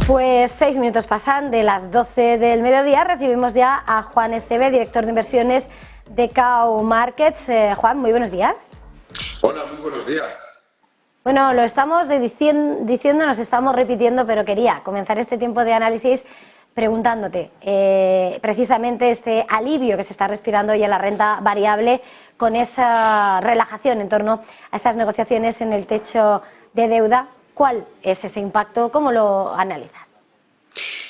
Pues 6 minutos pasan de las 12 del mediodía. Recibimos ya a Juan Esteve, director de inversiones de Cow Markets. Juan, muy buenos días. Hola, muy buenos días. Bueno, lo estamos diciendo, nos estamos repitiendo, pero quería comenzar este tiempo de análisis preguntándote precisamente este alivio que se está respirando hoy en la renta variable con esa relajación en torno a esas negociaciones en el techo de deuda. ¿Cuál es ese impacto? ¿Cómo lo analizas?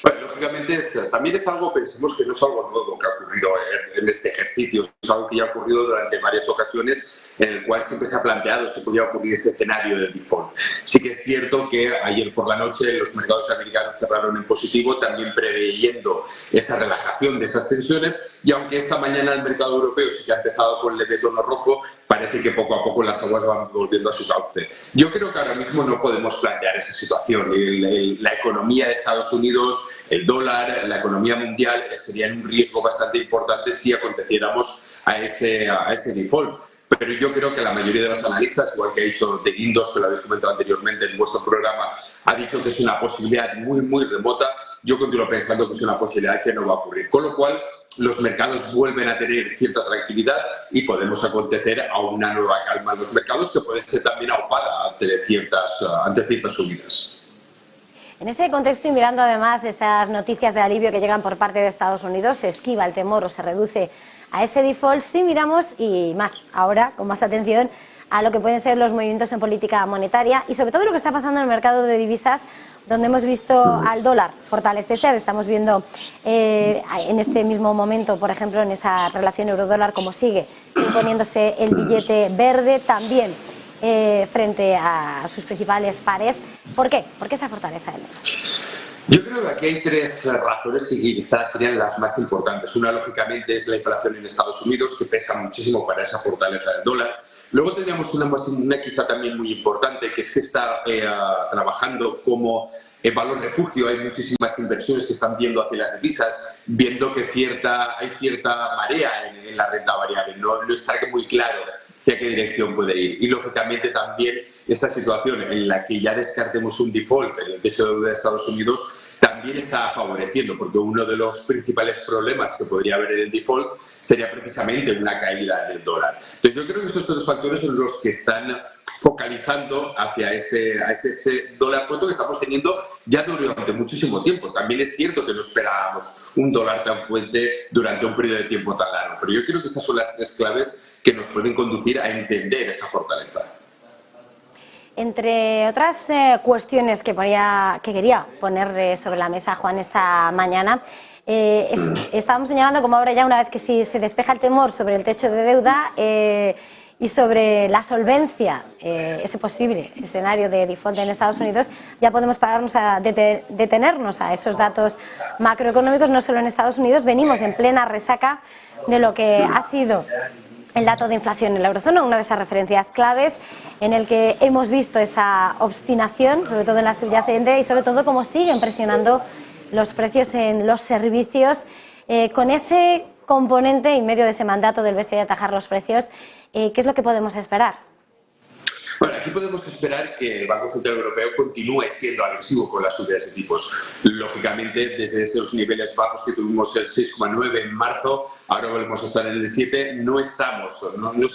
Bueno, lógicamente también es algo, pensemos que no es algo nuevo que ha ocurrido en este ejercicio, es algo que ya ha ocurrido durante varias ocasiones en el cual siempre se ha planteado si podía ocurrir ese escenario de default. Sí que es cierto que ayer por la noche los mercados americanos cerraron en positivo, también preveyendo esa relajación de esas tensiones, y aunque esta mañana el mercado europeo sí que ha empezado con leve tono rojo, parece que poco a poco las aguas van volviendo a su cauce. Yo creo que ahora mismo no podemos plantear esa situación. La economía de Estados Unidos, el dólar, la economía mundial serían un riesgo bastante importante si aconteciéramos a ese default. Pero yo creo que la mayoría de los analistas, igual que ha dicho de Guindos, que lo habéis comentado anteriormente en vuestro programa, ha dicho que es una posibilidad muy remota. Yo continúo pensando que es una posibilidad que no va a ocurrir. Con lo cual, los mercados vuelven a tener cierta tranquilidad y podemos acontecer a una nueva calma en los mercados que puede ser también aupada ante ciertas subidas. En ese contexto y mirando además esas noticias de alivio que llegan por parte de Estados Unidos, se esquiva el temor o se reduce a ese default, sí miramos y más ahora, con más atención, a lo que pueden ser los movimientos en política monetaria y sobre todo lo que está pasando en el mercado de divisas, donde hemos visto al dólar fortalecerse. Estamos viendo en este mismo momento, por ejemplo, en esa relación euro-dólar, cómo sigue imponiéndose el billete verde también frente a sus principales pares. ¿Por qué? ¿Por qué esa fortaleza del dólar? Yo creo que aquí hay tres razones que quizás serían las más importantes. Una, lógicamente, es la inflación en Estados Unidos, que pesa muchísimo para esa fortaleza del dólar. Luego tendríamos una quizá también muy importante, que es que está trabajando como valor refugio. Hay muchísimas inversiones que están viendo hacia las divisas, viendo que hay cierta marea en la renta variable. No está muy claro hacia qué dirección puede ir. Y lógicamente también esta situación en la que ya descartemos un default en el techo de deuda de Estados Unidos también está favoreciendo, porque uno de los principales problemas que podría haber en el default sería precisamente una caída del dólar. Entonces yo creo que estos tres factores son los que están focalizando hacia ese dólar fuerte que estamos teniendo ya durante muchísimo tiempo. También es cierto que no esperábamos un dólar tan fuerte durante un periodo de tiempo tan largo, pero yo creo que esas son las tres claves que nos pueden conducir a entender esa fortaleza. Entre otras cuestiones que quería poner sobre la mesa, Juan, esta mañana, estábamos señalando como ahora ya, una vez que se despeja el temor sobre el techo de deuda y sobre la solvencia, ese posible escenario de default en Estados Unidos, ya podemos pararnos a detenernos a esos datos macroeconómicos. No solo en Estados Unidos, venimos en plena resaca de lo que ha sido el dato de inflación en la eurozona, una de esas referencias claves en el que hemos visto esa obstinación, sobre todo en la subyacente, y sobre todo cómo siguen presionando los precios en los servicios, con ese componente y medio de ese mandato del BCE de atajar los precios. ¿Qué es lo que podemos esperar? Bueno, aquí podemos esperar que el Banco Central Europeo continúe siendo agresivo con las subidas de tipos. Lógicamente, desde esos niveles bajos que tuvimos el 6,9 en marzo, ahora volvemos a estar en el 7, no se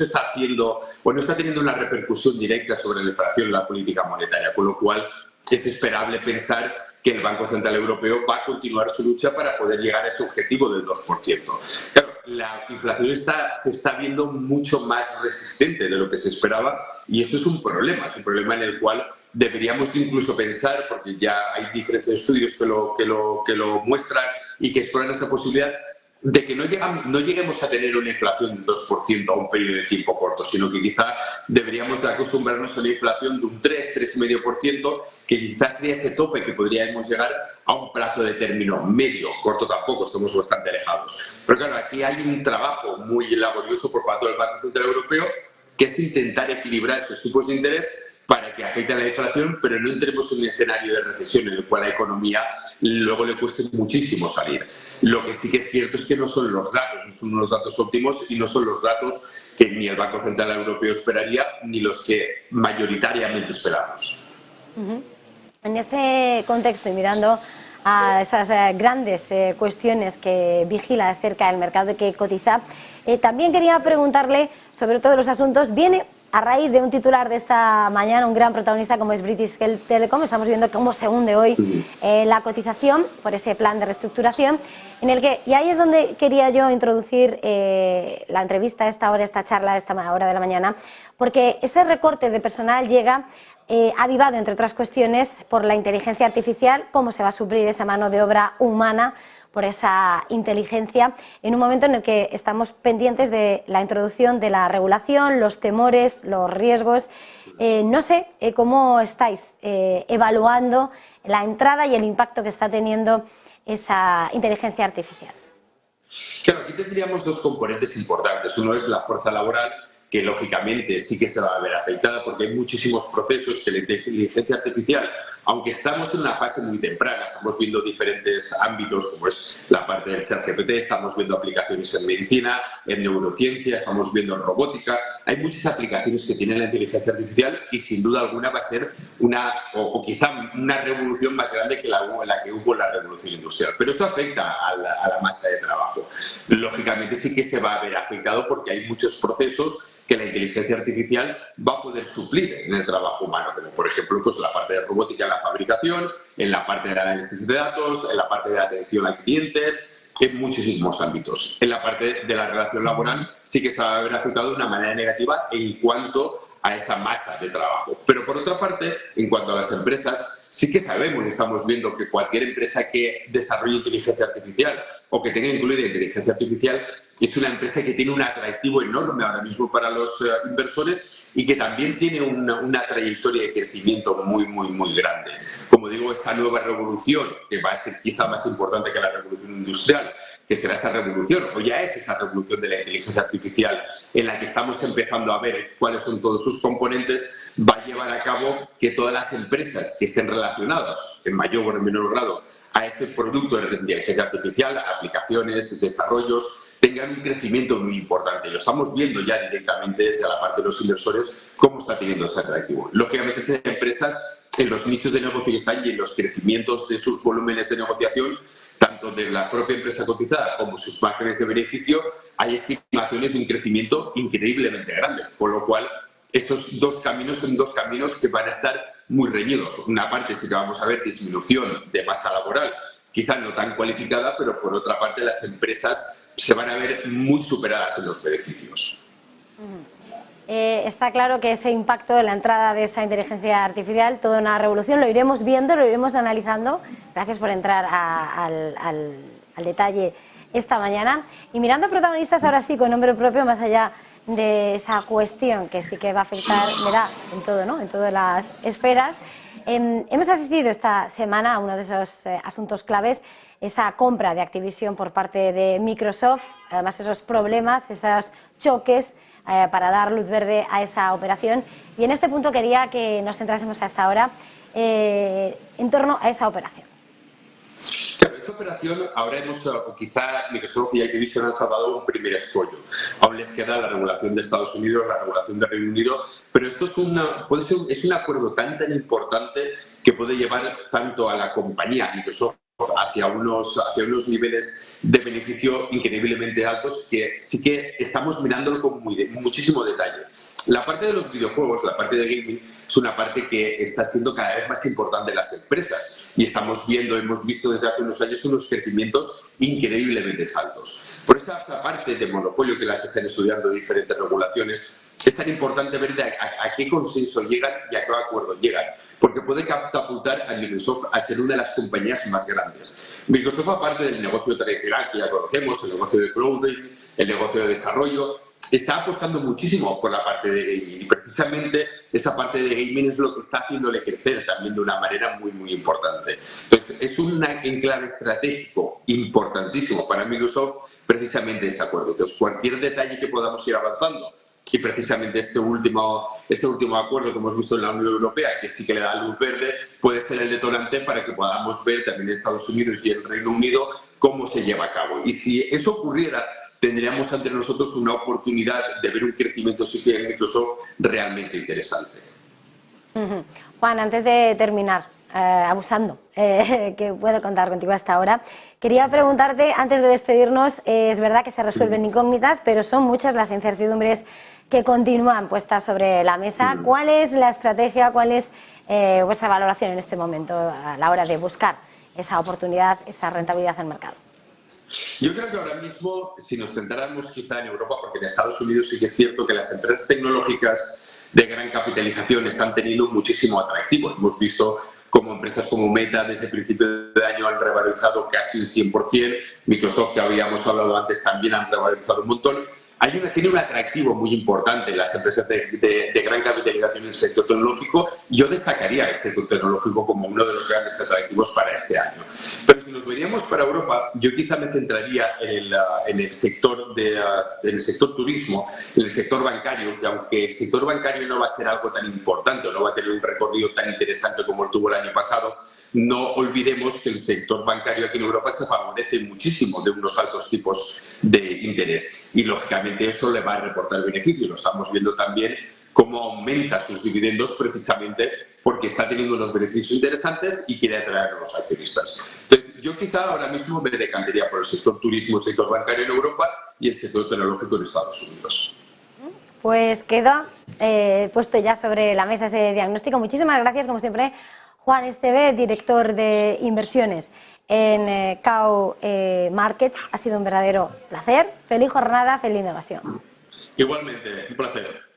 está haciendo o no está teniendo una repercusión directa sobre la inflación en la política monetaria, con lo cual es esperable pensar que el Banco Central Europeo va a continuar su lucha para poder llegar a ese objetivo del 2%. Claro, la inflación se está viendo mucho más resistente de lo que se esperaba y eso es un problema en el cual deberíamos incluso pensar, porque ya hay diferentes estudios que lo muestran y que exploran esa posibilidad, de que no lleguemos a tener una inflación del 2% a un periodo de tiempo corto, sino que quizá deberíamos de acostumbrarnos a una inflación de un 3,5%, que quizás sería ese tope que podríamos llegar a un plazo de término medio, corto tampoco, estamos bastante alejados. Pero claro, aquí hay un trabajo muy laborioso por parte del Banco Central Europeo, que es intentar equilibrar esos tipos de interés para que afecte a la inflación, pero no entremos en un escenario de recesión en el cual a la economía luego le cueste muchísimo salir. Lo que sí que es cierto es que no son los datos, no son unos datos óptimos y no son los datos que ni el Banco Central Europeo esperaría ni los que mayoritariamente esperamos. En ese contexto y mirando a esas grandes cuestiones que vigila de cerca el mercado que cotiza, también quería preguntarle sobre todos los asuntos. Viene a raíz de un titular de esta mañana, un gran protagonista como es British Telecom. Estamos viendo cómo se hunde hoy la cotización por ese plan de reestructuración, en el que, y ahí es donde quería yo introducir la entrevista a esta hora, esta charla a esta hora de la mañana, porque ese recorte de personal llega avivado, entre otras cuestiones, por la inteligencia artificial. Cómo se va a suplir esa mano de obra humana por esa inteligencia, en un momento en el que estamos pendientes de la introducción de la regulación, los temores, los riesgos. No sé cómo estáis evaluando la entrada y el impacto que está teniendo esa inteligencia artificial. Claro, aquí tendríamos dos componentes importantes. Uno es la fuerza laboral, que lógicamente sí que se va a ver afectada porque hay muchísimos procesos que la inteligencia artificial, aunque estamos en una fase muy temprana, estamos viendo diferentes ámbitos como es la parte del ChatGPT, estamos viendo aplicaciones en medicina, en neurociencia, estamos viendo en robótica. Hay muchas aplicaciones que tiene la inteligencia artificial y sin duda alguna va a ser una, o quizá una revolución más grande que la que hubo en la revolución industrial. Pero eso afecta a la masa de trabajo. Lógicamente sí que se va a ver afectado porque hay muchos procesos que la inteligencia artificial va a poder suplir en el trabajo humano, como por ejemplo pues, la parte de robótica en la fabricación, en la parte del análisis de datos, en la parte de atención a clientes, en muchísimos ámbitos. En la parte de la relación laboral sí que se va a ver afectado de una manera negativa en cuanto a esa masa de trabajo. Pero por otra parte, en cuanto a las empresas, sí que sabemos y estamos viendo que cualquier empresa que desarrolle inteligencia artificial o que tenga incluida inteligencia artificial es una empresa que tiene un atractivo enorme ahora mismo para los inversores y que también tiene una trayectoria de crecimiento muy grande. Como digo, esta nueva revolución, que va a ser quizá más importante que la revolución industrial, que será esa revolución, o ya es esa revolución de la inteligencia artificial, en la que estamos empezando a ver cuáles son todos sus componentes, va a llevar a cabo que todas las empresas que estén relacionadas, en mayor o en menor grado, a este producto de inteligencia artificial, aplicaciones, desarrollos, tengan un crecimiento muy importante. Lo estamos viendo ya directamente desde la parte de los inversores cómo está teniendo ese atractivo. Lógicamente, esas empresas, en los nichos de negocio que están y en los crecimientos de sus volúmenes de negociación, tanto de la propia empresa cotizada como sus márgenes de beneficio, hay estimaciones de un crecimiento increíblemente grande. Con lo cual, estos dos caminos son dos caminos que van a estar muy reñidos. Una parte es que vamos a ver disminución de masa laboral, quizás no tan cualificada, pero por otra parte las empresas se van a ver muy superadas en los beneficios. Está claro que ese impacto de la entrada de esa inteligencia artificial, toda una revolución, lo iremos viendo, lo iremos analizando. Gracias por entrar al detalle esta mañana. Y mirando a protagonistas ahora sí, con nombre propio, más allá de esa cuestión que sí que va a afectar, verá, en todo, ¿no? En todas las esferas. Hemos asistido esta semana a uno de esos asuntos claves, esa compra de Activision por parte de Microsoft, además esos problemas, esos choques para dar luz verde a esa operación. Y en este punto quería que nos centrásemos hasta ahora en torno a esa operación. Claro, esta operación ahora o quizá Microsoft y Activision han salvado un primer escollo. Aún les queda la regulación de Estados Unidos, la regulación de Reino Unido, pero esto es un acuerdo tan importante que puede llevar tanto a la compañía Microsoft hacia unos niveles de beneficio increíblemente altos que sí que estamos mirándolo con muchísimo detalle. La parte de los videojuegos, la parte de gaming, es una parte que está siendo cada vez más importante en las empresas y hemos visto desde hace unos años unos crecimientos increíblemente altos. Por esta parte de monopolio que las que están estudiando diferentes regulaciones, es tan importante ver a qué consenso llegan y a qué acuerdo llegan, porque puede catapultar a Microsoft a ser una de las compañías más grandes. Microsoft, aparte del negocio tradicional que ya conocemos, el negocio de clouding, el negocio de desarrollo, está apostando muchísimo por la parte de gaming y precisamente esa parte de gaming es lo que está haciéndole crecer también de una manera muy importante. Entonces, es un enclave estratégico importantísimo para Microsoft precisamente ese acuerdo. Entonces, cualquier detalle que podamos ir avanzando, y precisamente este último acuerdo que hemos visto en la Unión Europea, que sí que le da luz verde, puede ser el detonante para que podamos ver también en Estados Unidos y en Reino Unido cómo se lleva a cabo. Y si eso ocurriera, tendríamos ante nosotros una oportunidad de ver un crecimiento en Microsoft realmente interesante. Juan, antes de terminar, abusando, que puedo contar contigo hasta ahora. Quería preguntarte, antes de despedirnos, es verdad que se resuelven incógnitas, pero son muchas las incertidumbres que continúan puestas sobre la mesa. ¿Cuál es la estrategia, cuál es vuestra valoración en este momento a la hora de buscar esa oportunidad, esa rentabilidad en el mercado? Yo creo que ahora mismo, si nos centráramos quizá en Europa, porque en Estados Unidos sí que es cierto que las empresas tecnológicas de gran capitalización están teniendo muchísimo atractivo. Hemos visto como empresas como Meta desde el principio de año han revalorizado casi un 100%, Microsoft, que habíamos hablado antes, también han revalorizado un montón. Tiene un atractivo muy importante las empresas de gran capitalización en el sector tecnológico. Yo destacaría el sector tecnológico como uno de los grandes atractivos para este año. Pero si nos veríamos para Europa, yo quizá me centraría en el sector turismo, en el sector bancario, que aunque el sector bancario no va a ser algo tan importante o no va a tener un recorrido tan interesante como el tuvo el año pasado, no olvidemos que el sector bancario aquí en Europa se favorece muchísimo de unos altos tipos de interés y, lógicamente, eso le va a reportar beneficios. Lo estamos viendo también cómo aumenta sus dividendos precisamente porque está teniendo unos beneficios interesantes y quiere atraer a los accionistas. Entonces, yo quizá ahora mismo me decantaría por el sector turismo, el sector bancario en Europa y el sector tecnológico en Estados Unidos. Pues queda puesto ya sobre la mesa ese diagnóstico. Muchísimas gracias, como siempre, Juan Esteve, director de inversiones en Cow Markets. Ha sido un verdadero placer. Feliz jornada, feliz innovación. Igualmente, un placer.